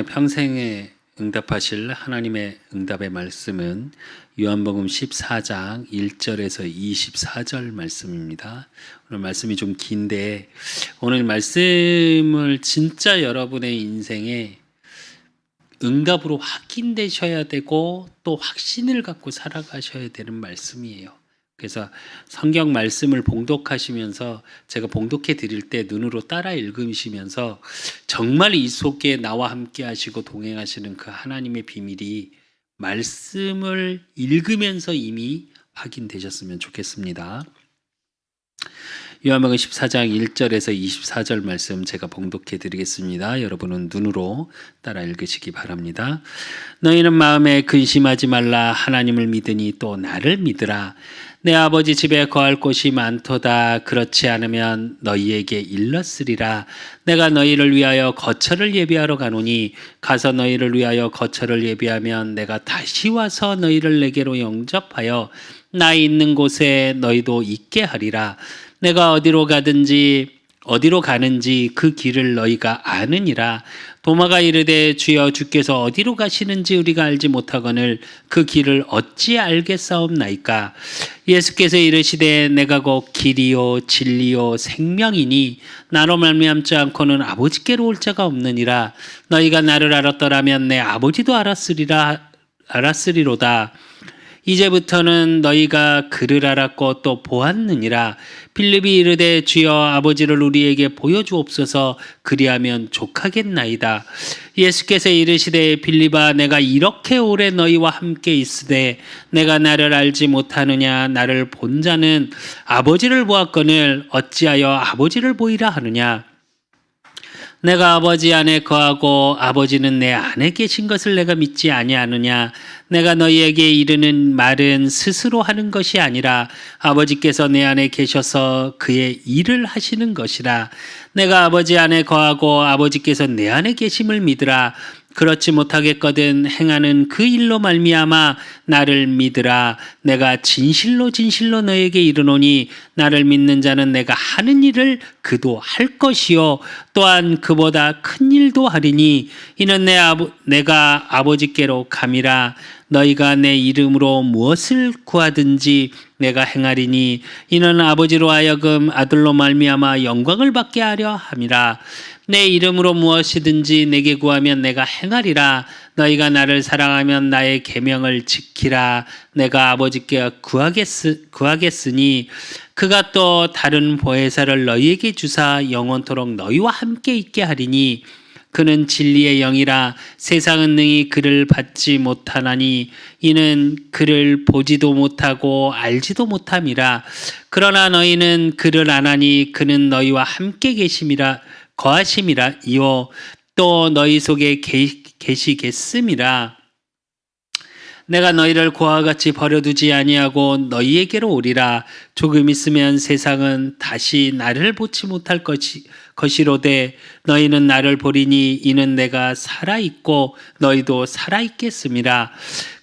평생에 응답하실 하나님의 응답의 말씀은 요한복음 14장 1절에서 24절 말씀입니다. 오늘 말씀이 좀 긴데 오늘 말씀을 진짜 여러분의 인생에 응답으로 확인되셔야 되고 또 확신을 갖고 살아가셔야 되는 말씀이에요. 그래서 성경 말씀을 봉독하시면서 제가 봉독해 드릴 때 눈으로 따라 읽으시면서 정말 이 속에 나와 함께 하시고 동행하시는 그 하나님의 비밀이 말씀을 읽으면서 이미 확인되셨으면 좋겠습니다. 요한복음 14장 1절에서 24절 말씀 제가 봉독해 드리겠습니다. 여러분은 눈으로 따라 읽으시기 바랍니다. 너희는 마음에 근심하지 말라. 하나님을 믿으니 또 나를 믿으라. 내 아버지 집에 거할 곳이 많도다. 그렇지 않으면 너희에게 일렀으리라. 내가 너희를 위하여 거처를 예비하러 가노니 가서 너희를 위하여 거처를 예비하면 내가 다시 와서 너희를 내게로 영접하여 나 있는 곳에 너희도 있게 하리라. 내가 어디로 가는지 그 길을 너희가 아느니라. 도마가 이르되 주여 주께서 어디로 가시는지 우리가 알지 못하거늘 그 길을 어찌 알겠사옵나이까. 예수께서 이르시되 내가 곧 길이요 진리요 생명이니 나로 말미암지 않고는 아버지께로 올 자가 없느니라. 너희가 나를 알았더라면 내 아버지도 알았으리로다. 이제부터는 너희가 그를 알았고 또 보았느니라. 빌립이 이르되 주여 아버지를 우리에게 보여주옵소서. 그리하면 족하겠나이다. 예수께서 이르시되 빌립아 내가 이렇게 오래 너희와 함께 있으되 내가 나를 알지 못하느냐. 나를 본 자는 아버지를 보았거늘 어찌하여 아버지를 보이라 하느냐. 내가 아버지 안에 거하고 아버지는 내 안에 계신 것을 내가 믿지 아니하느냐. 내가 너희에게 이르는 말은 스스로 하는 것이 아니라 아버지께서 내 안에 계셔서 그의 일을 하시는 것이라. 내가 아버지 안에 거하고 아버지께서 내 안에 계심을 믿으라. 그렇지 못하겠거든 행하는 그 일로 말미암아 나를 믿으라. 내가 진실로 너에게 이르노니 나를 믿는 자는 내가 하는 일을 그도 할 것이요 또한 그보다 큰 일도 하리니 이는 내가 아버지께로 감이라. 너희가 내 이름으로 무엇을 구하든지 내가 행하리니 이는 아버지로 하여금 아들로 말미암아 영광을 받게 하려 함이라. 내 이름으로 무엇이든지 내게 구하면 내가 행하리라. 너희가 나를 사랑하면 나의 계명을 지키라. 내가 아버지께 구하겠으니 그가 또 다른 보혜사를 너희에게 주사 영원토록 너희와 함께 있게 하리니 그는 진리의 영이라. 세상은 능히 그를 받지 못하나니 이는 그를 보지도 못하고 알지도 못함이라. 그러나 너희는 그를 아나니 그는 너희와 함께 거하심이라. 이요 또 너희 속에 계시겠음이라. 내가 너희를 고와 같이 버려두지 아니하고 너희에게로 오리라. 조금 있으면 세상은 다시 나를 보지 못할 것이로되 너희는 나를 보리니 이는 내가 살아있고 너희도 살아있겠음이라.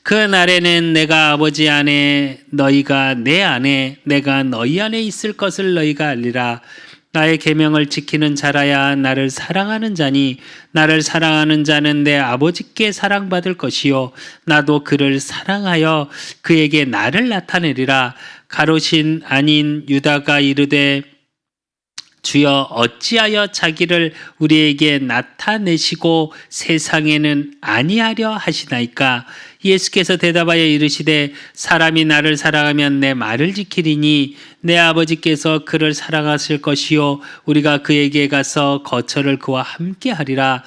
그 날에는 내가 아버지 안에 너희가 내 안에 내가 너희 안에 있을 것을 너희가 알리라. 나의 계명을 지키는 자라야 나를 사랑하는 자니 나를 사랑하는 자는 내 아버지께 사랑받을 것이요 나도 그를 사랑하여 그에게 나를 나타내리라. 가롯인 아닌 유다가 이르되 주여 어찌하여 자기를 우리에게 나타내시고 세상에는 아니하려 하시나이까. 예수께서 대답하여 이르시되 사람이 나를 사랑하면 내 말을 지키리니 내 아버지께서 그를 사랑하실 것이요 우리가 그에게 가서 거처를 그와 함께 하리라.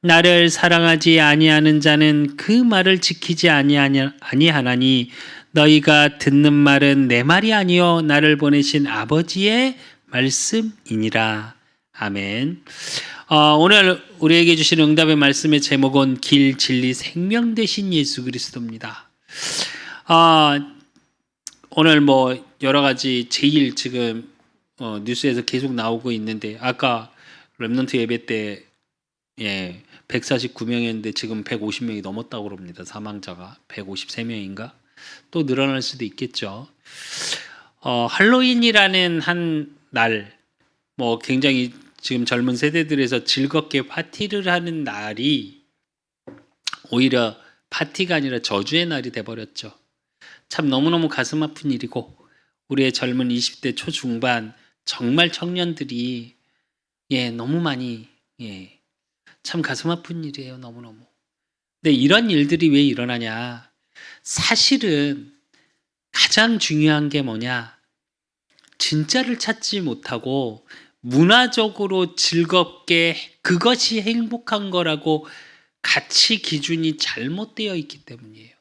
나를 사랑하지 아니하는 자는 그 말을 지키지 아니하나니 너희가 듣는 말은 내 말이 아니요 나를 보내신 아버지의 말씀이니라. 아멘. 오늘 우리에게 주신 응답의 말씀의 제목은 길, 진리, 생명 되신 예수 그리스도입니다. 오늘 여러 가지 제일 지금 뉴스에서 계속 나오고 있는데 아까 렘넌트 예배 때 149명이었는데 지금 150명이 넘었다고 그럽니다. 사망자가 153명인가? 또 늘어날 수도 있겠죠. 할로윈이라는 한 날, 굉장히 지금 젊은 세대들에서 즐겁게 파티를 하는 날이 오히려 파티가 아니라 저주의 날이 돼버렸죠. 참 너무너무 가슴 아픈 일이고 우리의 젊은 20대 초중반 정말 청년들이 너무 많이 참 가슴 아픈 일이에요. 너무너무. 근데 이런 일들이 왜 일어나냐? 사실은 가장 중요한 게 뭐냐? 진짜를 찾지 못하고 문화적으로 즐겁게 그것이 행복한 거라고 가치 기준이 잘못되어 있기 때문이에요.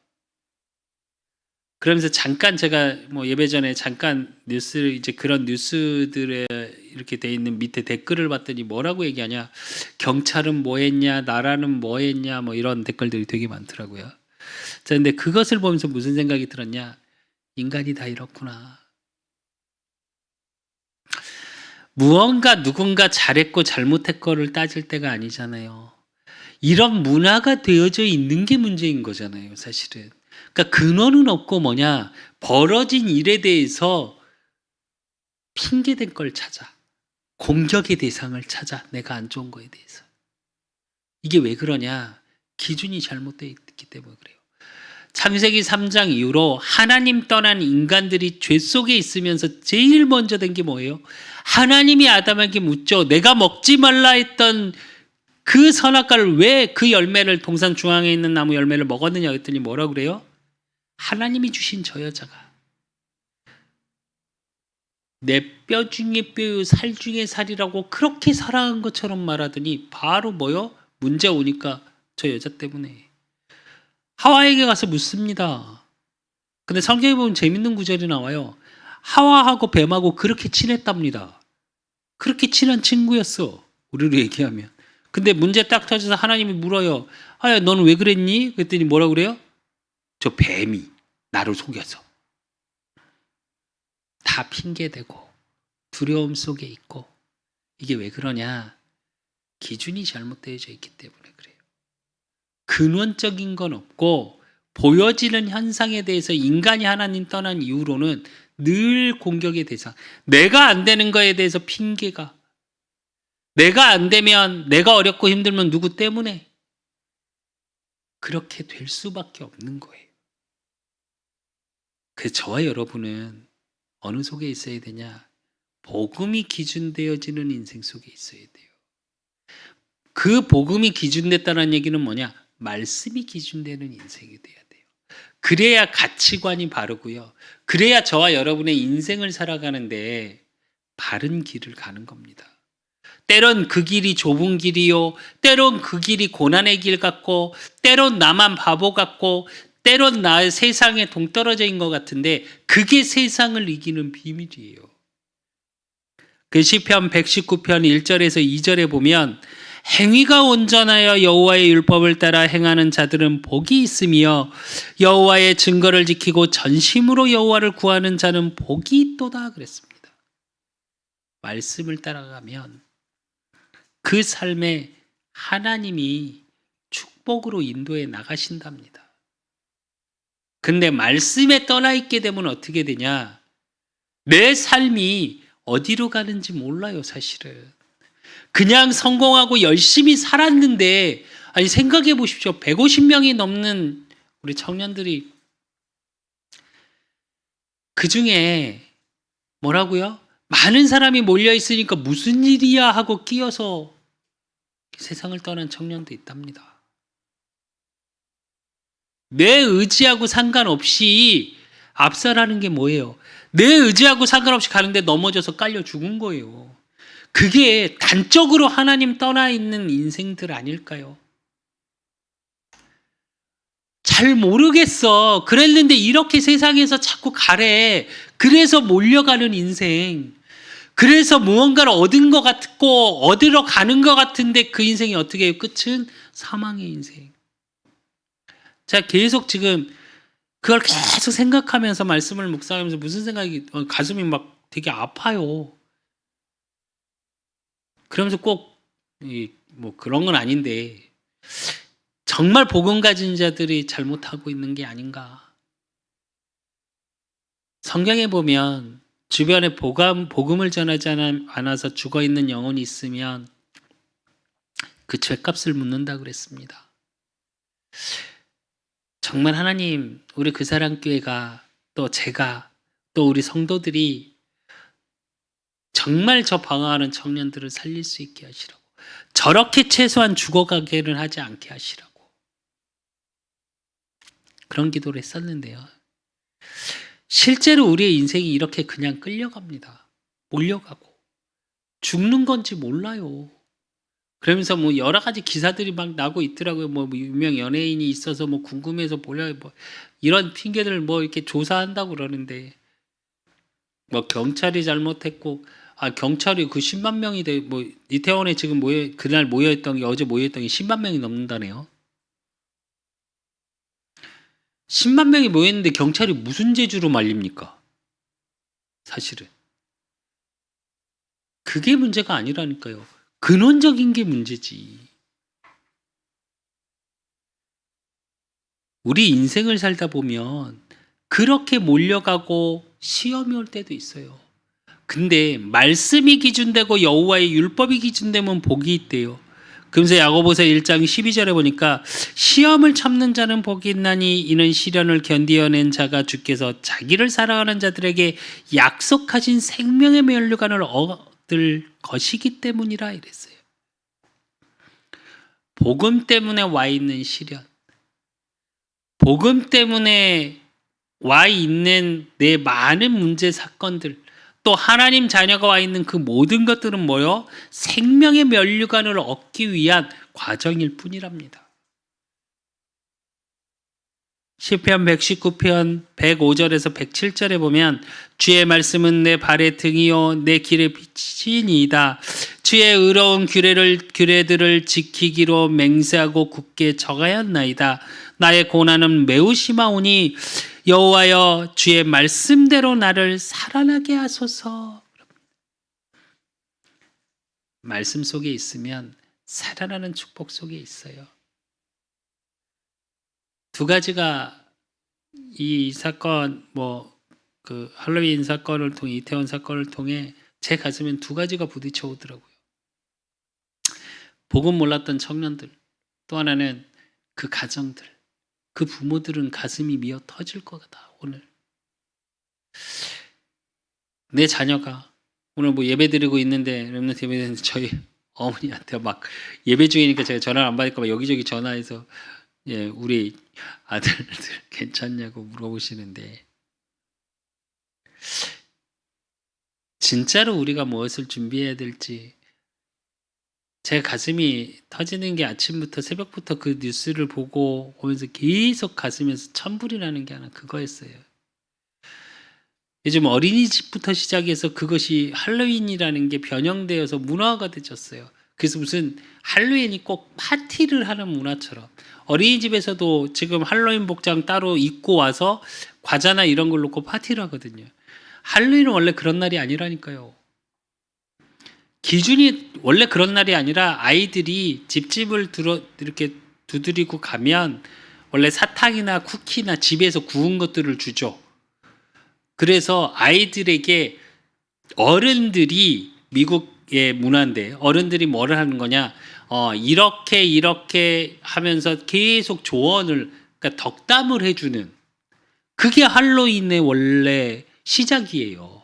그러면서 잠깐 제가 예배 전에 잠깐 이제 그런 뉴스들에 이렇게 돼 있는 밑에 댓글을 봤더니 뭐라고 얘기하냐? 경찰은 뭐 했냐? 나라는 뭐 했냐? 이런 댓글들이 되게 많더라고요. 자, 근데 그것을 보면서 무슨 생각이 들었냐? 인간이 다 이렇구나. 무언가 누군가 잘했고 잘못했고를 따질 때가 아니잖아요. 이런 문화가 되어져 있는 게 문제인 거잖아요, 사실은. 그러니까 근원은 없고 뭐냐? 벌어진 일에 대해서 핑계댄 걸 찾아. 공격의 대상을 찾아. 내가 안 좋은 거에 대해서. 이게 왜 그러냐? 기준이 잘못되어 있기 때문에 그래요. 창세기 3장 이후로 하나님 떠난 인간들이 죄 속에 있으면서 제일 먼저 된 게 뭐예요? 하나님이 아담에게 묻죠. 내가 먹지 말라 했던 그 선악과를 왜 그 열매를 동산 중앙에 있는 나무 열매를 먹었느냐 했더니 뭐라고 그래요? 하나님이 주신 저 여자가 내 뼈 중에 뼈요 살 중에 살이라고 그렇게 사랑한 것처럼 말하더니 바로 뭐요? 문제 오니까 저 여자 때문에 하와에게 가서 묻습니다. 근데 성경에 보면 재밌는 구절이 나와요. 하와하고 뱀하고 그렇게 친했답니다. 그렇게 친한 친구였어. 우리로 얘기하면. 근데 문제 딱 터져서 하나님이 물어요. 너는 왜 그랬니? 그랬더니 뭐라고 그래요? 저 뱀이 나를 속여서. 다 핑계대고 두려움 속에 있고. 이게 왜 그러냐? 기준이 잘못되어져 있기 때문에 그래요. 근원적인 건 없고 보여지는 현상에 대해서 인간이 하나님 떠난 이후로는 늘 공격의 대상. 내가 안 되는 거에 대해서 핑계가. 내가 안 되면, 내가 어렵고 힘들면 누구 때문에? 그렇게 될 수밖에 없는 거예요. 그래서 저와 여러분은 어느 속에 있어야 되냐? 복음이 기준되어지는 인생 속에 있어야 돼요. 그 복음이 기준됐다는 얘기는 뭐냐? 말씀이 기준되는 인생이 돼야 돼요. 그래야 가치관이 바르고요. 그래야 저와 여러분의 인생을 살아가는데 바른 길을 가는 겁니다. 때론 그 길이 좁은 길이요. 때론 그 길이 고난의 길 같고, 때론 나만 바보 같고, 때론 나의 세상에 동떨어져인 것 같은데 그게 세상을 이기는 비밀이에요. 그 시편 119편 1절에서 2절에 보면 행위가 온전하여 여호와의 율법을 따라 행하는 자들은 복이 있으며 여호와의 증거를 지키고 전심으로 여호와를 구하는 자는 복이 있도다 그랬습니다. 말씀을 따라가면 그 삶에 하나님이 축복으로 인도해 나가신답니다. 근데 말씀에 떠나 있게 되면 어떻게 되냐? 내 삶이 어디로 가는지 몰라요, 사실은. 그냥 성공하고 열심히 살았는데, 아니 생각해 보십시오. 150명이 넘는 우리 청년들이 그 중에 뭐라고요? 많은 사람이 몰려 있으니까 무슨 일이야 하고 끼어서 세상을 떠난 청년도 있답니다. 내 의지하고 상관없이 앞서라는 게 뭐예요? 내 의지하고 상관없이 가는데 넘어져서 깔려 죽은 거예요. 그게 단적으로 하나님 떠나 있는 인생들 아닐까요? 잘 모르겠어. 그랬는데 이렇게 세상에서 자꾸 가래. 그래서 몰려가는 인생. 그래서 무언가를 얻은 것 같고 얻으러 가는 것 같은데 그 인생이 어떻게 해요? 끝은 사망의 인생. 제가 계속 지금 그걸 계속 생각하면서 말씀을 묵상하면서 무슨 생각이 가슴이 막 되게 아파요. 그러면서 꼭 뭐 그런 건 아닌데 정말 복음 가진 자들이 잘못하고 있는 게 아닌가. 성경에 보면 주변에 복음을 전하지 않아서 죽어있는 영혼이 있으면 그 죄값을 묻는다 그랬습니다. 정말 하나님, 우리 그 사람 교회가 또 제가 또 우리 성도들이 정말 저 방황하는 청년들을 살릴 수 있게 하시라고. 저렇게 최소한 죽어가게는 하지 않게 하시라고. 그런 기도를 했었는데요. 실제로 우리의 인생이 이렇게 그냥 끌려갑니다. 몰려가고. 죽는 건지 몰라요. 그러면서 뭐 여러 가지 기사들이 막 나고 있더라고요. 뭐 유명 연예인이 있어서 뭐 궁금해서 보려 뭐 이런 핑계들 뭐 이렇게 조사한다고 그러는데 뭐 경찰이 잘못했고 경찰이 그 10만 명이 뭐 이태원에 지금 그날 모여있던 게 어제 모여있던 게 10만 명이 넘는다네요. 10만 명이 모였는데 경찰이 무슨 재주로 말립니까? 사실은 그게 문제가 아니라니까요. 근원적인 게 문제지. 우리 인생을 살다 보면 그렇게 몰려가고 시험이 올 때도 있어요. 근데 말씀이 기준되고 여호와의 율법이 기준되면 복이 있대요. 그러면서 야고보서 1장 12절에 보니까 시험을 참는 자는 복이 있나니 이는 시련을 견디어낸 자가 주께서 자기를 사랑하는 자들에게 약속하신 생명의 면류관을 얻을 것이기 때문이라 이랬어요. 복음 때문에 와 있는 시련, 복음 때문에 와 있는 내 많은 문제 사건들, 또 하나님 자녀가 와 있는 그 모든 것들은 뭐요? 생명의 면류관을 얻기 위한 과정일 뿐이랍니다. 시편 119편 105절에서 107절에 보면 주의 말씀은 내 발의 등이요 내 길의 빛이니이다. 주의 의로운 규례들을 지키기로 맹세하고 굳게 정하였나이다. 나의 고난은 매우 심하오니 여호와여 주의 말씀대로 나를 살아나게 하소서. 말씀 속에 있으면 살아나는 축복 속에 있어요. 두 가지가 이 사건 그 할로윈 사건을 통해 이태원 사건을 통해 제 가슴엔 두 가지가 부딪혀 오더라고요. 복음 몰랐던 청년들, 또 하나는 그 가정들, 그 부모들은 가슴이 미어 터질 거다. 오늘 내 자녀가 오늘 뭐 예배 드리고 있는데 렘넌트 예배 드리는데 저희 어머니한테 막 예배 중이니까 제가 전화를 안 받을까 봐 여기저기 전화해서 우리 아들들 괜찮냐고 물어보시는데 진짜로 우리가 무엇을 준비해야 될지 제 가슴이 터지는 게 아침부터 새벽부터 그 뉴스를 보고 오면서 계속 가슴에서 천불이 나는 게 하나 그거였어요. 요즘 어린이집부터 시작해서 그것이 할로윈이라는 게 변형되어서 문화가 되졌어요. 그래서 무슨 할로윈이 꼭 파티를 하는 문화처럼 어린이집에서도 지금 할로윈 복장 따로 입고 와서 과자나 이런 걸 놓고 파티를 하거든요. 할로윈은 원래 그런 날이 아니라니까요. 기준이 원래 그런 날이 아니라 아이들이 집집을 이렇게 두드리고 가면 원래 사탕이나 쿠키나 집에서 구운 것들을 주죠. 그래서 아이들에게 어른들이 미국의 문화인데 어른들이 뭐를 하는 거냐 이렇게 하면서 계속 조언을 그러니까 덕담을 해주는 그게 할로윈의 원래 시작이에요.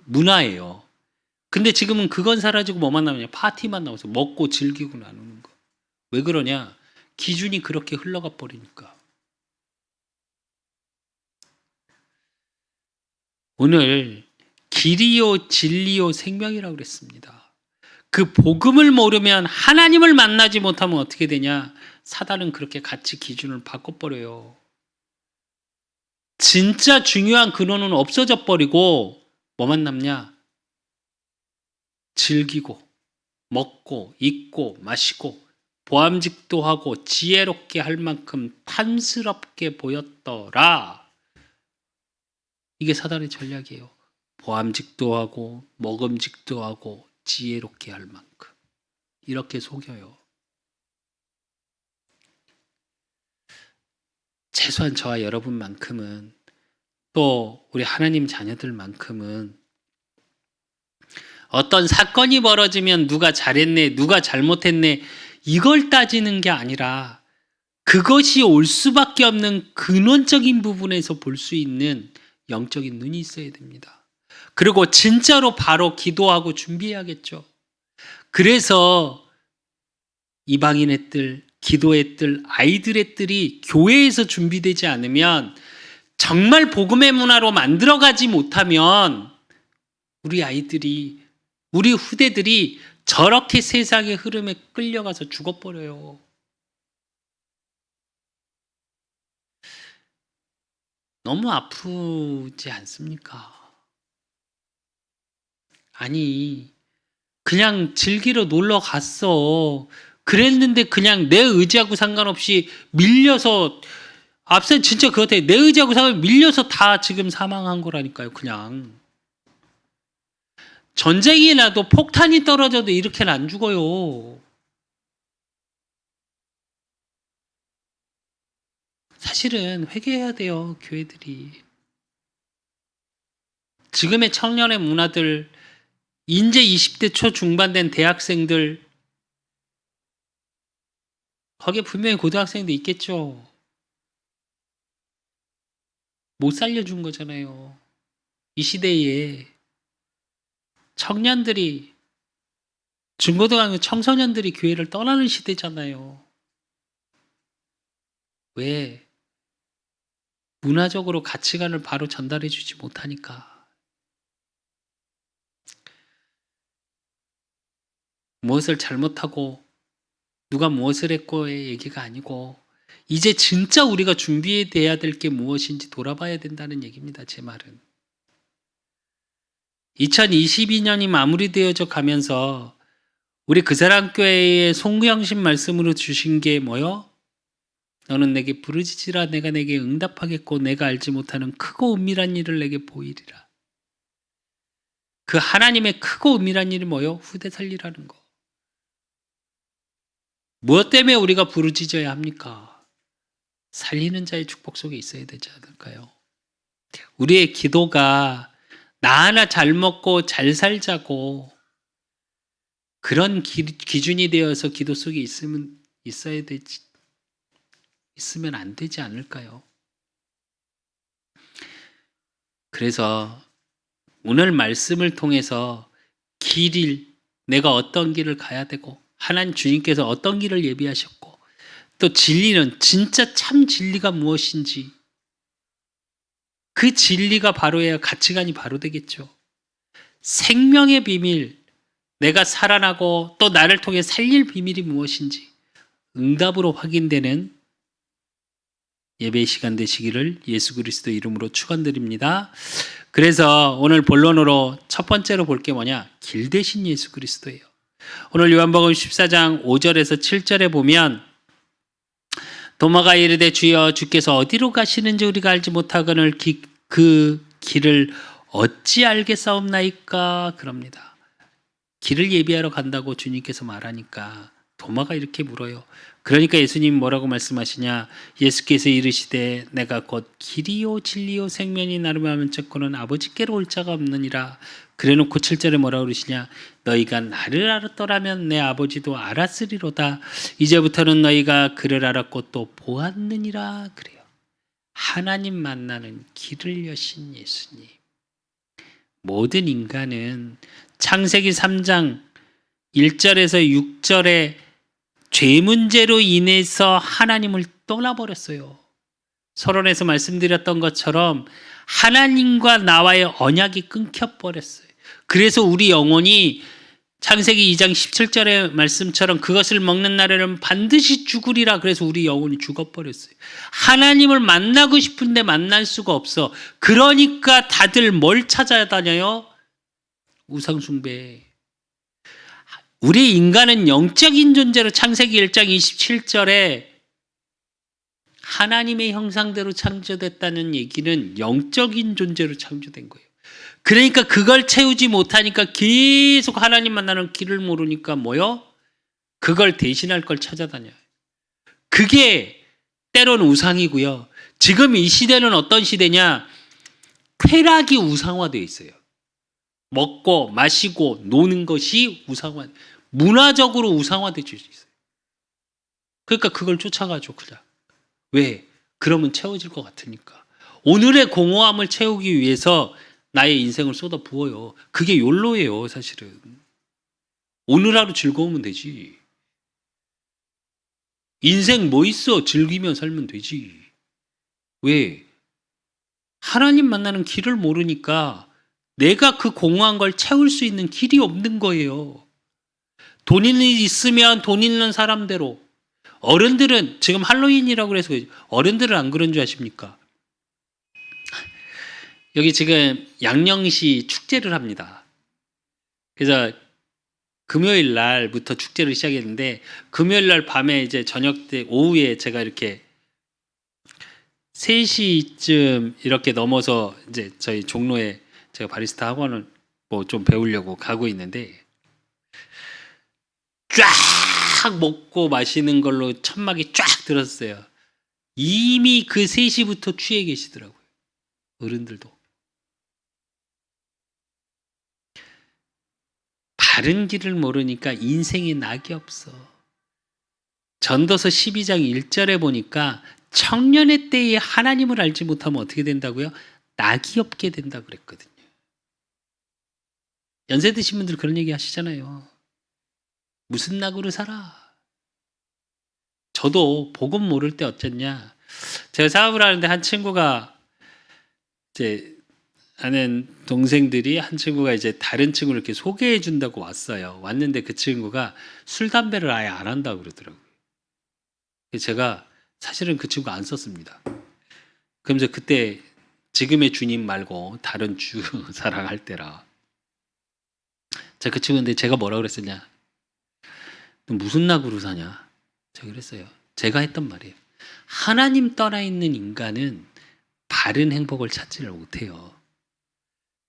문화예요. 근데 지금은 그건 사라지고 뭐만 남냐 파티만 나와서 먹고 즐기고 나누는 거. 왜 그러냐 기준이 그렇게 흘러가 버리니까. 오늘 길이요 진리요 생명이라고 그랬습니다. 그 복음을 모르면 하나님을 만나지 못하면 어떻게 되냐 사단은 그렇게 같이 기준을 바꿔버려요. 진짜 중요한 근원은 없어져 버리고 뭐만 남냐 즐기고 먹고 입고 마시고 보암직도 하고 지혜롭게 할 만큼 탐스럽게 보였더라. 이게 사단의 전략이에요. 보암직도 하고 먹음직도 하고 지혜롭게 할 만큼 이렇게 속여요. 최소한 저와 여러분만큼은 또 우리 하나님 자녀들만큼은 어떤 사건이 벌어지면 누가 잘했네 누가 잘못했네 이걸 따지는 게 아니라 그것이 올 수밖에 없는 근원적인 부분에서 볼 수 있는 영적인 눈이 있어야 됩니다. 그리고 진짜로 바로 기도하고 준비해야겠죠. 그래서 이방인의 뜰, 기도의 뜰, 아이들의 뜰이 교회에서 준비되지 않으면, 정말 복음의 문화로 만들어가지 못하면 우리 아이들이, 우리 후대들이 저렇게 세상의 흐름에 끌려가서 죽어버려요. 너무 아프지 않습니까? 아니, 그냥 즐기러 놀러 갔어. 그랬는데 그냥 내 의지하고 상관없이 밀려서, 앞서 진짜 그것 같아요. 내 의지하고 상관없이 밀려서 다 지금 사망한 거라니까요. 그냥 전쟁이 나도 폭탄이 떨어져도 이렇게는 안 죽어요. 사실은 회개해야 돼요, 교회들이. 지금의 청년의 문화들, 이제 20대 초중반 된 대학생들, 거기에 분명히 고등학생도 있겠죠. 못 살려준 거잖아요. 이 시대에 청년들이, 중고등학교 청소년들이 교회를 떠나는 시대잖아요. 왜? 문화적으로 가치관을 바로 전달해 주지 못하니까. 무엇을 잘못하고 누가 무엇을 했고의 얘기가 아니고, 이제 진짜 우리가 준비해야 될 게 무엇인지 돌아봐야 된다는 얘기입니다. 제 말은. 2022년이 마무리되어져 가면서 우리 그 사람 교회의 송구영신 말씀으로 주신 게 뭐요? 너는 내게 부르짖으라 내가 내게 응답하겠고 내가 알지 못하는 크고 은밀한 일을 내게 보이리라. 그 하나님의 크고 은밀한 일이 뭐요? 후대 살리라는 거. 무엇 때문에 우리가 부르짖어야 합니까? 살리는 자의 축복 속에 있어야 되지 않을까요? 우리의 기도가 나 하나 잘 먹고 잘 살자고 그런 기준이 되어서 기도 속에 있으면 안 되지 않을까요? 그래서 오늘 말씀을 통해서 내가 어떤 길을 가야 되고, 하나님 주님께서 어떤 길을 예비하셨고, 또 진리는 진짜 참 진리가 무엇인지, 그 진리가 바로야 가치관이 바로 되겠죠. 생명의 비밀, 내가 살아나고 또 나를 통해 살릴 비밀이 무엇인지 응답으로 확인되는 예배 시간 되시기를 예수 그리스도 이름으로 축원드립니다. 그래서 오늘 본론으로 첫 번째로 볼 게 뭐냐? 길 대신 예수 그리스도예요. 오늘 요한복음 14장 5절에서 7절에 보면, 도마가 이르되 주여 주께서 어디로 가시는지 우리가 알지 못하거늘 그 길을 어찌 알겠사옵나이까? 그럽니다. 길을 예비하러 간다고 주님께서 말하니까 도마가 이렇게 물어요. 그러니까 예수님 뭐라고 말씀하시냐? 예수께서 이르시되 내가 곧 길이요 진리요 생명이 나를 하면 쫓고는 아버지께로 올 자가 없느니라. 그래놓고 7절에 뭐라고 그러시냐? 너희가 나를 알았더라면 내 아버지도 알았으리로다. 이제부터는 너희가 그를 알았고 또 보았느니라. 그래요. 하나님 만나는 길을 여신 예수님. 모든 인간은 창세기 3장 1절에서 6절에 죄 문제로 인해서 하나님을 떠나버렸어요. 서론에서 말씀드렸던 것처럼 하나님과 나와의 언약이 끊겨버렸어요. 그래서 우리 영혼이 창세기 2장 17절의 말씀처럼 그것을 먹는 날에는 반드시 죽으리라. 그래서 우리 영혼이 죽어버렸어요. 하나님을 만나고 싶은데 만날 수가 없어. 그러니까 다들 뭘 찾아다녀요? 우상숭배. 우리 인간은 영적인 존재로 창세기 1장 27절에 하나님의 형상대로 창조됐다는 얘기는 영적인 존재로 창조된 거예요. 그러니까 그걸 채우지 못하니까 계속 하나님 만나는 길을 모르니까 뭐요? 그걸 대신할 걸 찾아다녀요. 그게 때론 우상이고요. 지금 이 시대는 어떤 시대냐? 쾌락이 우상화되어 있어요. 먹고 마시고 노는 것이 문화적으로 우상화되어 있어요. 그러니까 그걸 쫓아가죠. 그냥 왜? 그러면 채워질 것 같으니까. 오늘의 공허함을 채우기 위해서 나의 인생을 쏟아 부어요. 그게 욜로예요, 사실은. 오늘 하루 즐거우면 되지. 인생 뭐 있어? 즐기며 살면 되지. 왜? 하나님 만나는 길을 모르니까 내가 그 공허한 걸 채울 수 있는 길이 없는 거예요. 돈이 있으면 돈 있는 사람대로. 어른들은 지금 할로윈이라고 그래서 어른들은 안 그런 줄 아십니까? 여기 지금 양령시 축제를 합니다. 그래서 금요일 날부터 축제를 시작했는데 금요일 날 밤에 이제 저녁 때 오후에 제가 이렇게 3시쯤 이렇게 넘어서 이제 저희 종로에 제가 바리스타 학원을 뭐 좀 배우려고 가고 있는데 쫙 먹고 마시는 걸로 천막이 쫙 들었어요. 이미 그 3시부터 취해 계시더라고요. 어른들도. 바른 길을 모르니까 인생에 낙이 없어. 전도서 12장 1절에 보니까 청년의 때에 하나님을 알지 못하면 어떻게 된다고요? 낙이 없게 된다 그랬거든요. 연세 드신 분들 그런 얘기 하시잖아요. 무슨 낙으로 살아? 저도 복음 모를 때 어쨌냐? 제가 사업을 하는데 한 친구가 이제 아는 동생들이 한 친구가 이제 다른 친구를 이렇게 소개해 준다고 왔어요. 왔는데 그 친구가 술 담배를 아예 안 한다고 그러더라고요. 제가 사실은 그 친구 안 썼습니다. 그러면서 그때 지금의 주님 말고 다른 주 사랑할 때라. 제가 그 친구인데 제가 뭐라 그랬었냐? 너 무슨 낙으로 사냐? 제가 그랬어요. 제가 했던 말이에요. 하나님 떠나 있는 인간은 바른 행복을 찾지를 못해요.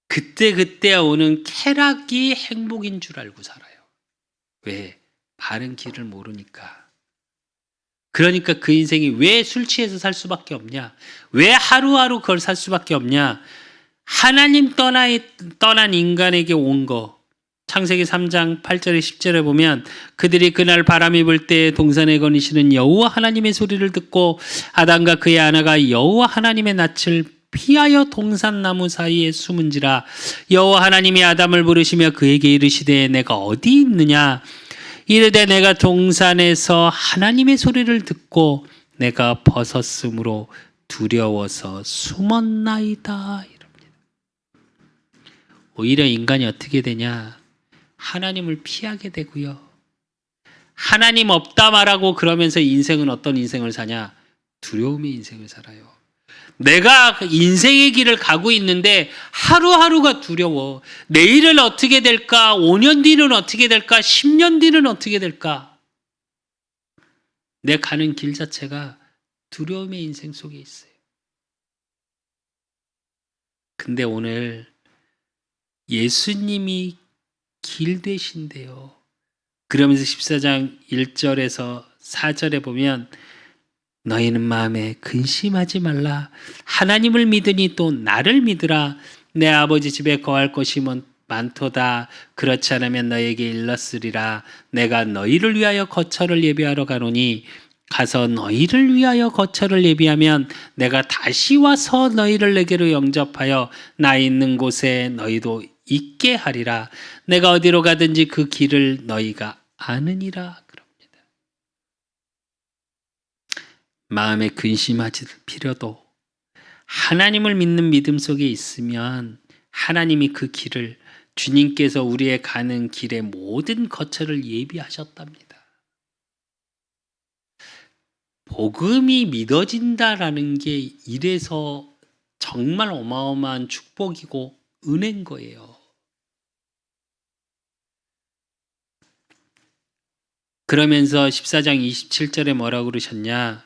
그때 오는 쾌락이 행복인 줄 알고 살아요. 왜? 바른 길을 모르니까. 그러니까 그 인생이 왜 술 취해서 살 수밖에 없냐? 왜 하루하루 그걸 살 수밖에 없냐? 하나님 떠난 인간에게 온 거. 창세기 3장 8절에 10절에 보면 그들이 그날 바람이 불 때 동산에 거니시는 여호와 하나님의 소리를 듣고 아담과 그의 아내가 여호와 하나님의 낯을 피하여 동산나무 사이에 숨은지라. 여호와 하나님이 아담을 부르시며 그에게 이르시되 내가 어디 있느냐? 이르되 내가 동산에서 하나님의 소리를 듣고 내가 벗었으므로 두려워서 숨었나이다. 이럽니다. 오히려 인간이 어떻게 되냐? 하나님을 피하게 되고요. 하나님 없다 말하고 그러면서 인생은 어떤 인생을 사냐? 두려움의 인생을 살아요. 내가 인생의 길을 가고 있는데 하루하루가 두려워. 내일은 어떻게 될까? 5년 뒤는 어떻게 될까? 10년 뒤는 어떻게 될까? 내 가는 길 자체가 두려움의 인생 속에 있어요. 근데 오늘 예수님이 길 되신대요. 그러면서 14장 1절에서 4절에 보면 너희는 마음에 근심하지 말라. 하나님을 믿으니 또 나를 믿으라. 내 아버지 집에 거할 것이 많도다. 그렇지 않으면 너에게 일렀으리라. 내가 너희를 위하여 거처를 예비하러 가노니 가서 너희를 위하여 거처를 예비하면 내가 다시 와서 너희를 내게로 영접하여 나 있는 곳에 너희도 있게 하리라. 내가 어디로 가든지 그 길을 너희가 아느니라. 그럽니다. 마음에 근심하지 필요도 하나님을 믿는 믿음 속에 있으면 하나님이 그 길을 주님께서 우리의 가는 길의 모든 거처를 예비하셨답니다. 복음이 믿어진다라는 게 이래서 정말 어마어마한 축복이고 은혜인 거예요. 그러면서 14장 27절에 뭐라고 그러셨냐?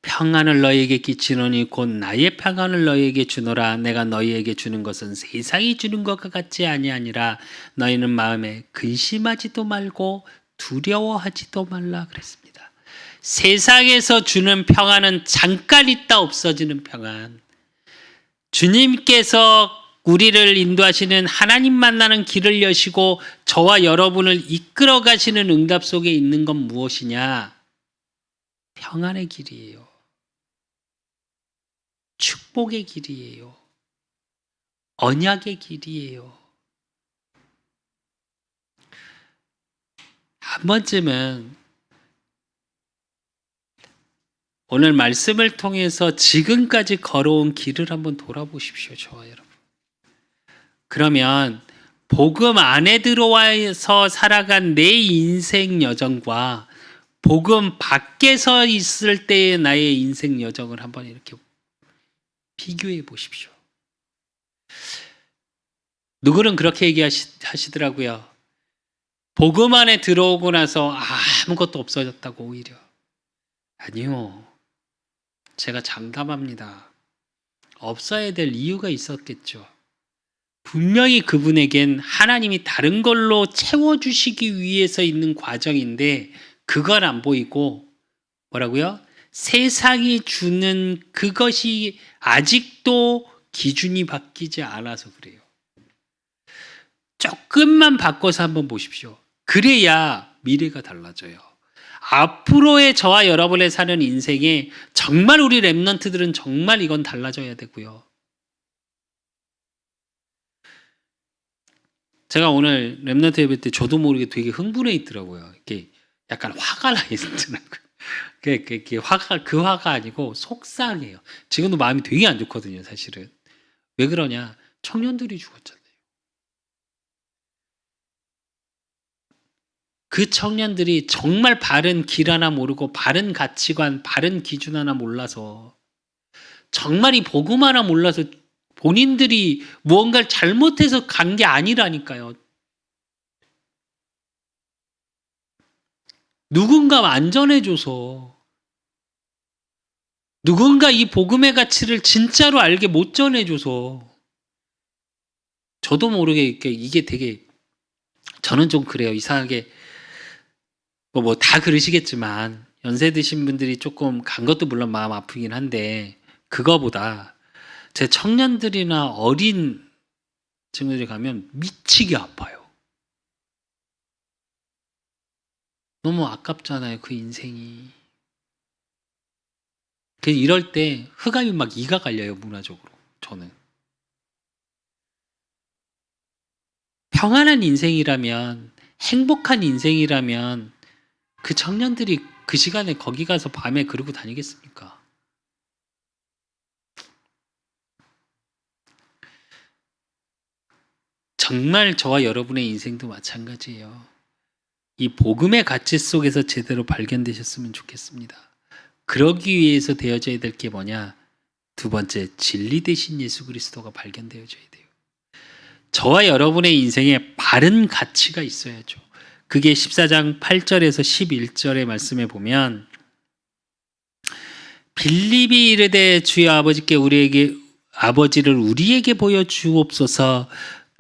평안을 너희에게 끼치노니 곧 나의 평안을 너희에게 주노라. 내가 너희에게 주는 것은 세상이 주는 것과 같지 아니하니라. 너희는 마음에 근심하지도 말고 두려워하지도 말라 그랬습니다. 세상에서 주는 평안은 잠깐 있다 없어지는 평안. 주님께서 우리를 인도하시는 하나님 만나는 길을 여시고 저와 여러분을 이끌어 가시는 응답 속에 있는 건 무엇이냐? 평안의 길이에요. 축복의 길이에요. 언약의 길이에요. 한 번쯤은 오늘 말씀을 통해서 지금까지 걸어온 길을 한번 돌아보십시오. 저와 여러분. 그러면 복음 안에 들어와서 살아간 내 인생 여정과 복음 밖에서 있을 때의 나의 인생 여정을 한번 이렇게 비교해 보십시오. 누구는 그렇게 얘기하시더라고요. 복음 안에 들어오고 나서 아무것도 없어졌다고 오히려. 아니요. 제가 장담합니다. 없어야 될 이유가 있었겠죠. 분명히 그분에겐 하나님이 다른 걸로 채워주시기 위해서 있는 과정인데 그건 안 보이고 뭐라고요? 세상이 주는 그것이 아직도 기준이 바뀌지 않아서 그래요. 조금만 바꿔서 한번 보십시오. 그래야 미래가 달라져요. 앞으로의 저와 여러분의 사는 인생에 정말 우리 랩런트들은 정말 이건 달라져야 되고요. 제가 오늘 랩런트 예배 때 저도 모르게 되게 흥분해 있더라고요. 이게 약간 화가 나 있더라고요. 그 화가 아니고 속상해요. 지금도 마음이 되게 안 좋거든요, 사실은. 왜 그러냐? 청년들이 죽었잖아요. 그 청년들이 정말 바른 길 하나 모르고 바른 가치관, 바른 기준 하나 몰라서 정말 이 복음 하나 몰라서 본인들이 무언가를 잘못해서 간 게 아니라니까요. 누군가 안전해줘서 누군가 이 복음의 가치를 진짜로 알게 못 전해줘서 저도 모르게 이게 되게 저는 좀 그래요. 이상하게 뭐 다 그러시겠지만 연세 드신 분들이 조금 간 것도 물론 마음 아프긴 한데 그거보다 제 청년들이나 어린 친구들이 가면 미치게 아파요. 너무 아깝잖아요. 그 인생이. 그래서 이럴 때 흑암이 막 이가 갈려요. 문화적으로. 저는. 평안한 인생이라면 행복한 인생이라면 그 청년들이 그 시간에 거기 가서 밤에 그러고 다니겠습니까? 정말 저와 여러분의 인생도 마찬가지예요. 이 복음의 가치 속에서 제대로 발견되셨으면 좋겠습니다. 그러기 위해서 되어져야 될 게 뭐냐? 두 번째, 진리 되신 예수 그리스도가 발견되어져야 돼요. 저와 여러분의 인생에 바른 가치가 있어야죠. 그게 14장 8절에서 11절의 말씀에 보면 빌립이 이르되 주여 아버지를 우리에게 보여주옵소서.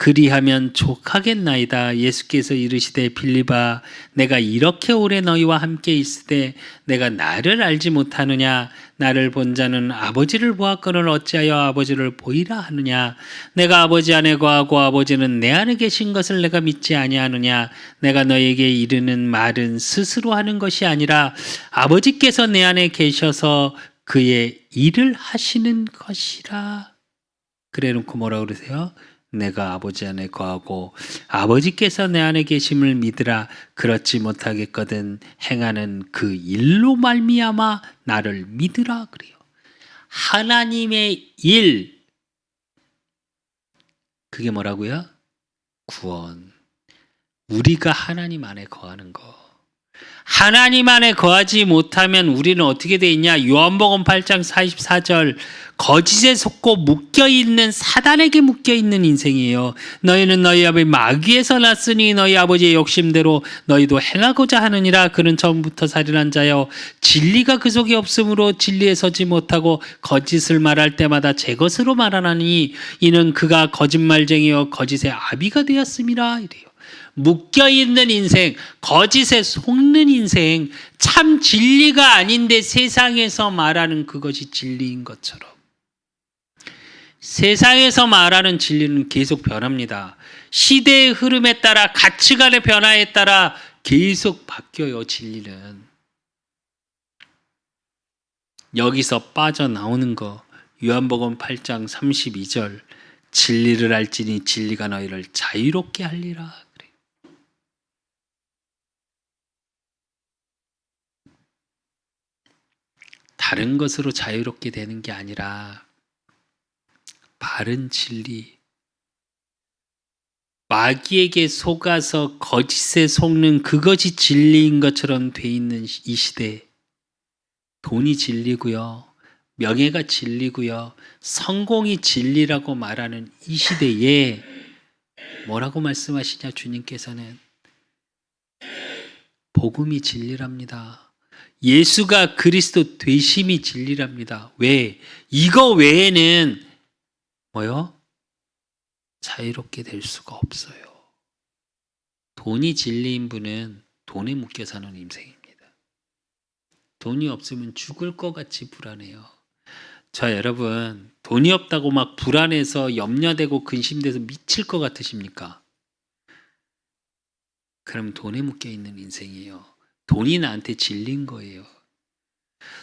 그리하면 족하겠나이다. 예수께서 이르시되 빌립아 내가 이렇게 오래 너희와 함께 있으되 내가 나를 알지 못하느냐? 나를 본 자는 아버지를 보았거늘 어찌하여 아버지를 보이라 하느냐? 내가 아버지 안에 거하고 아버지는 내 안에 계신 것을 내가 믿지 아니하느냐? 내가 너에게 이르는 말은 스스로 하는 것이 아니라 아버지께서 내 안에 계셔서 그의 일을 하시는 것이라. 그래 놓고 뭐라 그러세요? 내가 아버지 안에 거하고 아버지께서 내 안에 계심을 믿으라. 그렇지 못하겠거든 행하는 그 일로 말미암아 나를 믿으라 그래요. 하나님의 일, 그게 뭐라고요? 구원. 우리가 하나님 안에 거하는 거. 하나님 안에 거하지 못하면 우리는 어떻게 돼 있냐? 요한복음 8장 44절 거짓에 속고 묶여있는 사단에게 묶여있는 인생이에요. 너희는 너희 아버지 마귀에서 났으니 너희 아버지의 욕심대로 너희도 행하고자 하느니라. 그는 처음부터 살인한 자여 진리가 그 속에 없으므로 진리에 서지 못하고 거짓을 말할 때마다 제 것으로 말하나니 이는 그가 거짓말쟁이여 거짓의 아비가 되었음이라 이래요. 묶여있는 인생, 거짓에 속는 인생, 참 진리가 아닌데 세상에서 말하는 그것이 진리인 것처럼. 세상에서 말하는 진리는 계속 변합니다. 시대의 흐름에 따라 가치관의 변화에 따라 계속 바뀌어요. 진리는. 여기서 빠져나오는 거. 요한복음 8장 32절. 진리를 알지니 진리가 너희를 자유롭게 하리라. 그래요. 다른 것으로 자유롭게 되는 게 아니라 바른 진리, 마귀에게 속아서 거짓에 속는 그것이 진리인 것처럼 돼 있는 이 시대, 돈이 진리고요, 명예가 진리고요, 성공이 진리라고 말하는 이 시대에 뭐라고 말씀하시냐? 주님께서는 복음이 진리랍니다. 예수가 그리스도 되심이 진리랍니다. 왜? 이거 외에는 뭐요? 자유롭게 될 수가 없어요. 돈이 진리인 분은 돈에 묶여 사는 인생입니다. 돈이 없으면 죽을 것 같이 불안해요. 자, 여러분, 돈이 없다고 막 불안해서 염려되고 근심돼서 미칠 것 같으십니까? 그럼 돈에 묶여 있는 인생이에요. 돈이 나한테 진리인 거예요.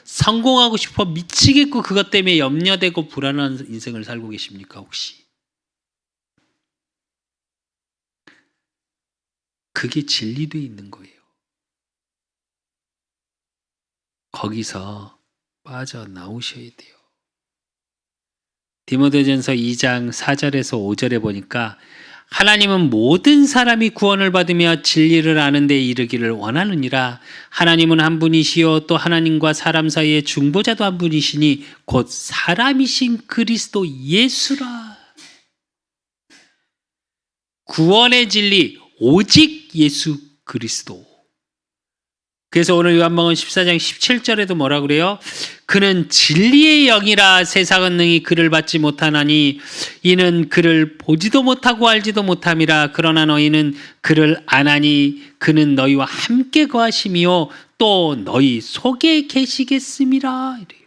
성공하고 싶어 미치겠고 그것 때문에 염려되고 불안한 인생을 살고 계십니까, 혹시? 그게 진리돼 있는 거예요. 거기서 빠져나오셔야 돼요. 디모데전서 2장 4절에서 5절에 보니까 하나님은 모든 사람이 구원을 받으며 진리를 아는 데 이르기를 원하느니라. 하나님은 한 분이시요 또 하나님과 사람 사이의 중보자도 한 분이시니 곧 사람이신 그리스도 예수라. 구원의 진리 오직 예수 그리스도. 그래서 오늘 요한복음 14장 17절에도 뭐라 그래요? 그는 진리의 영이라 세상은 능히 그를 받지 못하나니 이는 그를 보지도 못하고 알지도 못함이라. 그러나 너희는 그를 아나니 그는 너희와 함께 거하심이요 또 너희 속에 계시겠음이라. 이래요.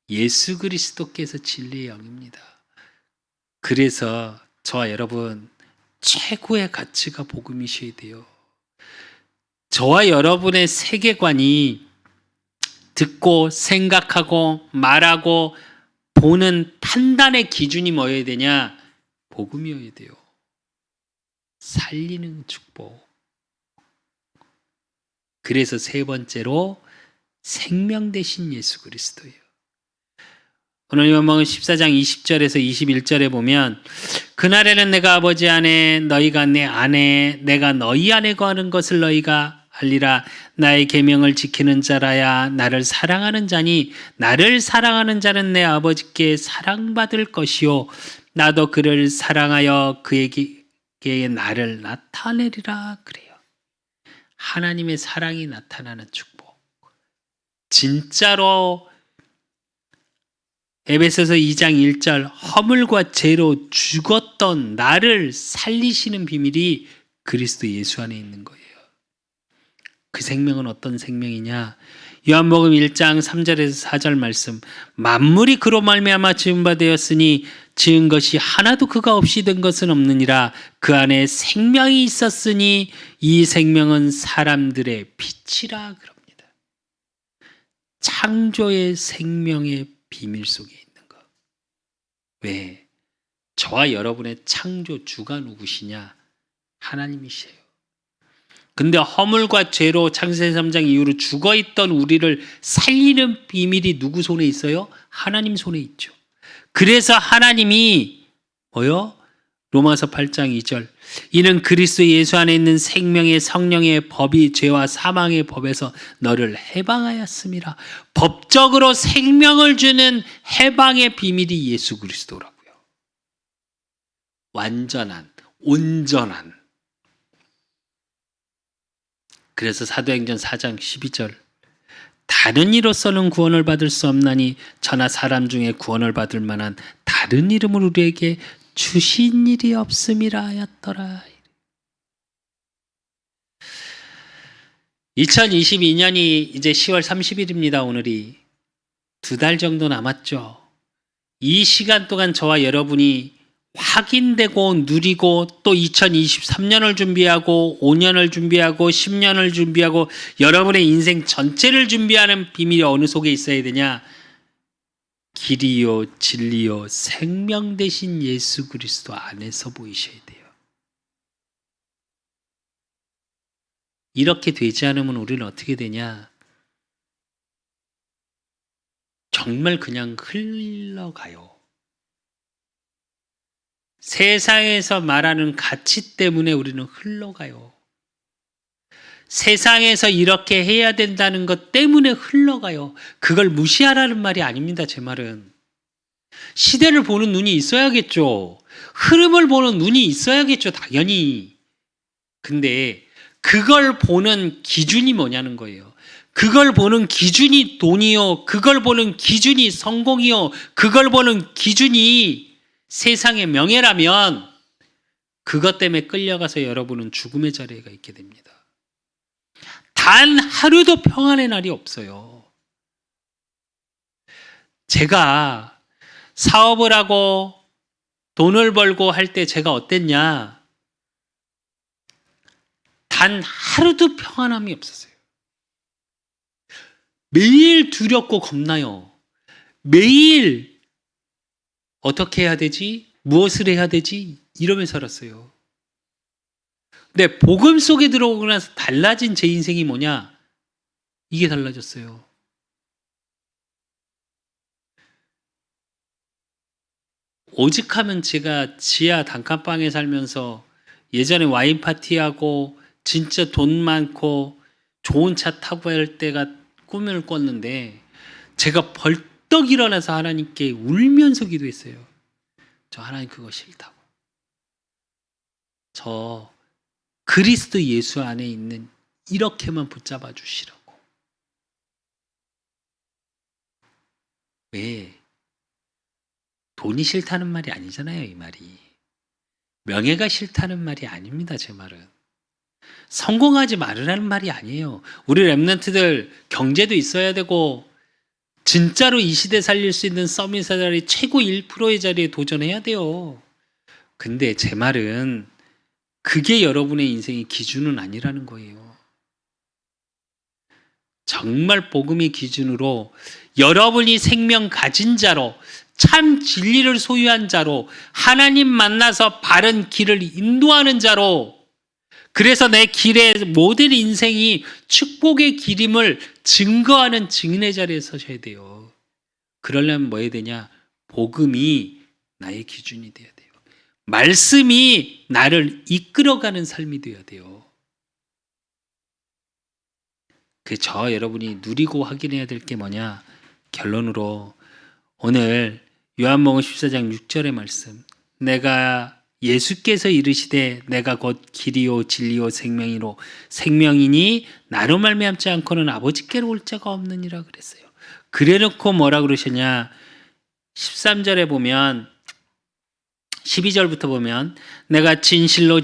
예수 그리스도께서 진리의 영입니다. 그래서 저와 여러분 최고의 가치가 복음이셔야 돼요. 저와 여러분의 세계관이 듣고 생각하고 말하고 보는 판단의 기준이 뭐여야 되냐? 복음이어야 돼요. 살리는 축복. 그래서 세 번째로 생명 되신 예수 그리스도예요. 오늘 요한복음 14장 20절에서 21절에 보면 그날에는 내가 아버지 안에 너희가 내 안에 내가 너희 안에 거하는 것을 너희가 알리라. 나의 계명을 지키는 자라야 나를 사랑하는 자니 나를 사랑하는 자는 내 아버지께 사랑받을 것이요 나도 그를 사랑하여 그에게 나를 나타내리라. 그래요. 하나님의 사랑이 나타나는 축복. 진짜로 에베소서 2장 1절 허물과 죄로 죽었던 나를 살리시는 비밀이 그리스도 예수 안에 있는 거예요. 그 생명은 어떤 생명이냐? 요한복음 1장 3절에서 4절 말씀. 만물이 그로 말미암아 지은 바 되었으니 지은 것이 하나도 그가 없이 된 것은 없느니라. 그 안에 생명이 있었으니 이 생명은 사람들의 빛이라. 그럽니다. 창조의 생명의 비밀 속에 있는 것. 왜? 저와 여러분의 창조 주가 누구시냐? 하나님이세요. 근데 허물과 죄로 창세기 3장 이후로 죽어있던 우리를 살리는 비밀이 누구 손에 있어요? 하나님 손에 있죠. 그래서 하나님이 뭐요? 로마서 8장 2절 이는 그리스도 예수 안에 있는 생명의 성령의 법이 죄와 사망의 법에서 너를 해방하였음이라. 법적으로 생명을 주는 해방의 비밀이 예수 그리스도라고요. 완전한, 온전한. 그래서 사도행전 4장 12절 다른 이로서는 구원을 받을 수 없나니 저나 사람 중에 구원을 받을 만한 다른 이름을 우리에게 주신 일이 없음이라 하였더라. 2022년이 이제 10월 30일입니다. 오늘이 2달 정도 남았죠. 이 시간 동안 저와 여러분이 확인되고 누리고 또 2023년을 준비하고 5년을 준비하고 10년을 준비하고 여러분의 인생 전체를 준비하는 비밀이 어느 속에 있어야 되냐? 길이요 진리요 생명 되신 예수 그리스도 안에서 보이셔야 돼요. 이렇게 되지 않으면 우리는 어떻게 되냐? 정말 그냥 흘러가요. 세상에서 말하는 가치 때문에 우리는 흘러가요. 세상에서 이렇게 해야 된다는 것 때문에 흘러가요. 그걸 무시하라는 말이 아닙니다. 제 말은. 시대를 보는 눈이 있어야겠죠. 흐름을 보는 눈이 있어야겠죠. 당연히. 근데 그걸 보는 기준이 뭐냐는 거예요. 그걸 보는 기준이 돈이요. 그걸 보는 기준이 성공이요. 그걸 보는 기준이 세상의 명예라면 그것 때문에 끌려가서 여러분은 죽음의 자리에 있게 됩니다. 단 하루도 평안의 날이 없어요. 제가 사업을 하고 돈을 벌고 할 때 제가 어땠냐? 단 하루도 평안함이 없었어요. 매일 두렵고 겁나요. 매일 어떻게 해야 되지? 무엇을 해야 되지? 이러면서 살았어요. 근데 복음 속에 들어오고 나서 달라진 제 인생이 뭐냐? 이게 달라졌어요. 오직하면 제가 지하 단칸방에 살면서 예전에 와인 파티하고 진짜 돈 많고 좋은 차 타고 할 때가 꿈을 꿨는데 제가 벌떡 일어나서 하나님께 울면서 기도했어요. 저 하나님 그거 싫다고. 저 그리스도 예수 안에 있는 이렇게만 붙잡아 주시라고. 왜? 돈이 싫다는 말이 아니잖아요, 이 말이. 명예가 싫다는 말이 아닙니다, 제 말은. 성공하지 말으라는 말이 아니에요. 우리 랩런트들 경제도 있어야 되고 진짜로 이 시대 살릴 수 있는 서밋의 자리 최고 1%의 자리에 도전해야 돼요. 근데 제 말은 그게 여러분의 인생의 기준은 아니라는 거예요. 정말 복음의 기준으로 여러분이 생명 가진 자로 참 진리를 소유한 자로 하나님 만나서 바른 길을 인도하는 자로 그래서 내 길의 모든 인생이 축복의 길임을 증거하는 증인의 자리에 서셔야 돼요. 그러려면 뭐 해야 되냐? 복음이 나의 기준이 돼야 돼요. 말씀이 나를 이끌어가는 삶이 돼야 돼요. 저 여러분이 누리고 확인해야 될 게 뭐냐? 결론으로 오늘 요한복음 14장 6절의 말씀, 내가 예수께서 이르시되 내가 곧 길이요 진리요 생명이니 나로 말미암지 않고는 아버지께로 올 자가 없느니라 그랬어요. 그래놓고 뭐라 그러셨냐? 13절에 보면 12절부터 보면 내가 진실로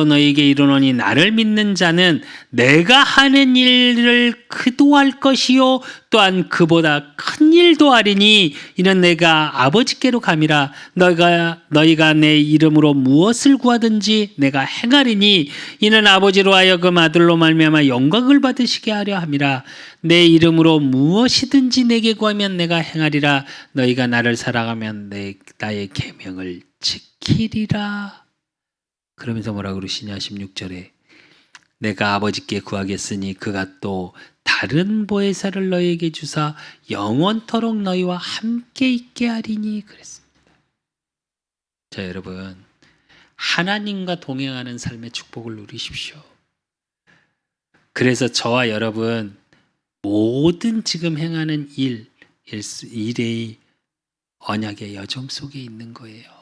너희에게 이르노니 나를 믿는 자는 내가 하는 일을 그도 할 것이요 또한 그보다 큰 일도 하리니 이는 내가 아버지께로 감이라. 너희가 내 이름으로 무엇을 구하든지 내가 행하리니 이는 아버지로 하여금 아들로 말미암아 영광을 받으시게 하려 함이라. 내 이름으로 무엇이든지 내게 구하면 내가 행하리라. 너희가 나를 사랑하면 나의 계명을 지키리라. 그러면서 뭐라 그러시냐? 16절에 내가 아버지께 구하겠으니 그가 또 다른 보혜사를 너희에게 주사 영원토록 너희와 함께 있게 하리니 그랬습니다. 자, 여러분, 하나님과 동행하는 삶의 축복을 누리십시오. 그래서 저와 여러분 모든 지금 행하는 일의 언약의 여정 속에 있는 거예요.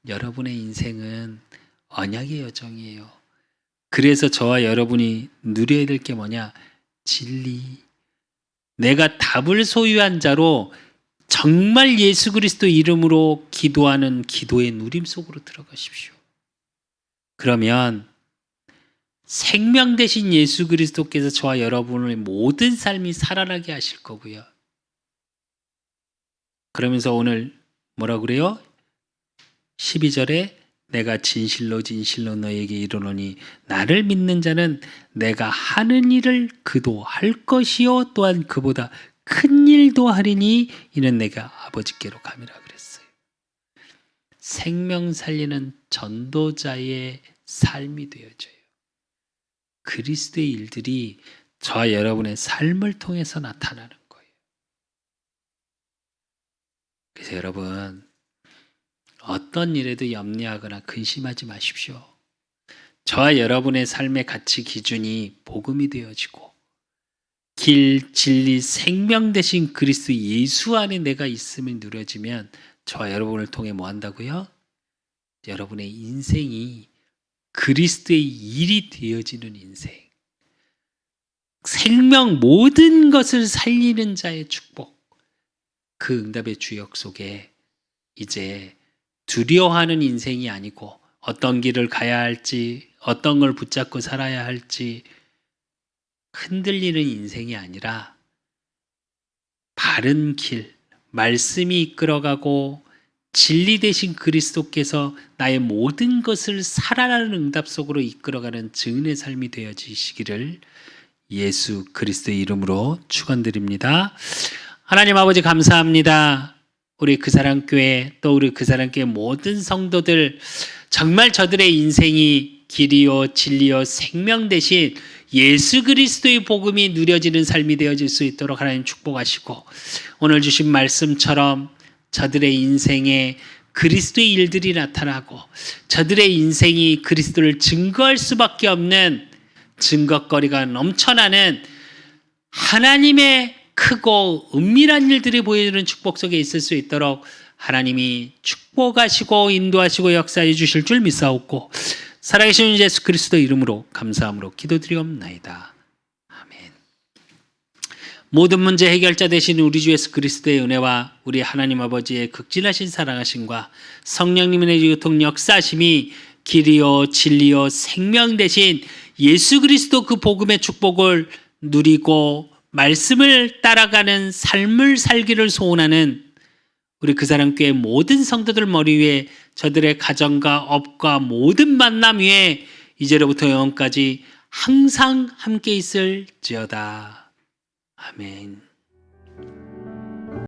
여러분의 인생은 언약의 여정이에요. 그래서 저와 여러분이 누려야 될 게 뭐냐? 진리. 내가 답을 소유한 자로 정말 예수 그리스도 이름으로 기도하는 기도의 누림 속으로 들어가십시오. 그러면 생명 되신 예수 그리스도께서 저와 여러분의 모든 삶이 살아나게 하실 거고요. 그러면서 오늘 뭐라 그래요? 12절에 내가 진실로 진실로 너에게 이르노니 나를 믿는 자는 내가 하는 일을 그도 할 것이요 또한 그보다 큰 일도 하리니 이는 내가 아버지께로 감이라 그랬어요. 생명 살리는 전도자의 삶이 되어져요. 그리스도의 일들이 저와 여러분의 삶을 통해서 나타나는 거예요. 그래서 여러분, 어떤 일에도 염려하거나 근심하지 마십시오. 저와 여러분의 삶의 가치 기준이 복음이 되어지고 길, 진리, 생명 되신 그리스도 예수 안에 내가 있음이 누려지면 저와 여러분을 통해 뭐 한다고요? 여러분의 인생이 그리스도의 일이 되어지는 인생. 생명 모든 것을 살리는 자의 축복. 그 응답의 주역 속에 이제 두려워하는 인생이 아니고 어떤 길을 가야 할지, 어떤 걸 붙잡고 살아야 할지 흔들리는 인생이 아니라 바른 길, 말씀이 이끌어가고 진리 되신 그리스도께서 나의 모든 것을 살아나는 응답 속으로 이끌어가는 증인의 삶이 되어지시기를 예수 그리스도의 이름으로 축원드립니다. 하나님 아버지 감사합니다. 우리 그사랑교회 또 우리 그사랑교회 모든 성도들 정말 저들의 인생이 길이요 진리요 생명 대신 예수 그리스도의 복음이 누려지는 삶이 되어질 수 있도록 하나님 축복하시고 오늘 주신 말씀처럼 저들의 인생에 그리스도의 일들이 나타나고 저들의 인생이 그리스도를 증거할 수밖에 없는 증거거리가 넘쳐나는 하나님의 크고 은밀한 일들이 보여주는 축복 속에 있을 수 있도록 하나님이 축복하시고 인도하시고 역사해 주실 줄 믿사옵고 살아계신 예수 그리스도 이름으로 감사함으로 기도드리옵나이다. 아멘. 모든 문제 해결자 되신 우리 주 예수 그리스도의 은혜와 우리 하나님 아버지의 극진하신 사랑하심과 성령님의 교통 역사하심이 길이요 진리요 생명 되신 예수 그리스도 그 복음의 축복을 누리고 말씀을 따라가는 삶을 살기를 소원하는 우리 그사랑교회 모든 성도들 머리 위에 저들의 가정과 업과 모든 만남 위에 이제로부터 영원까지 항상 함께 있을지어다. 아멘.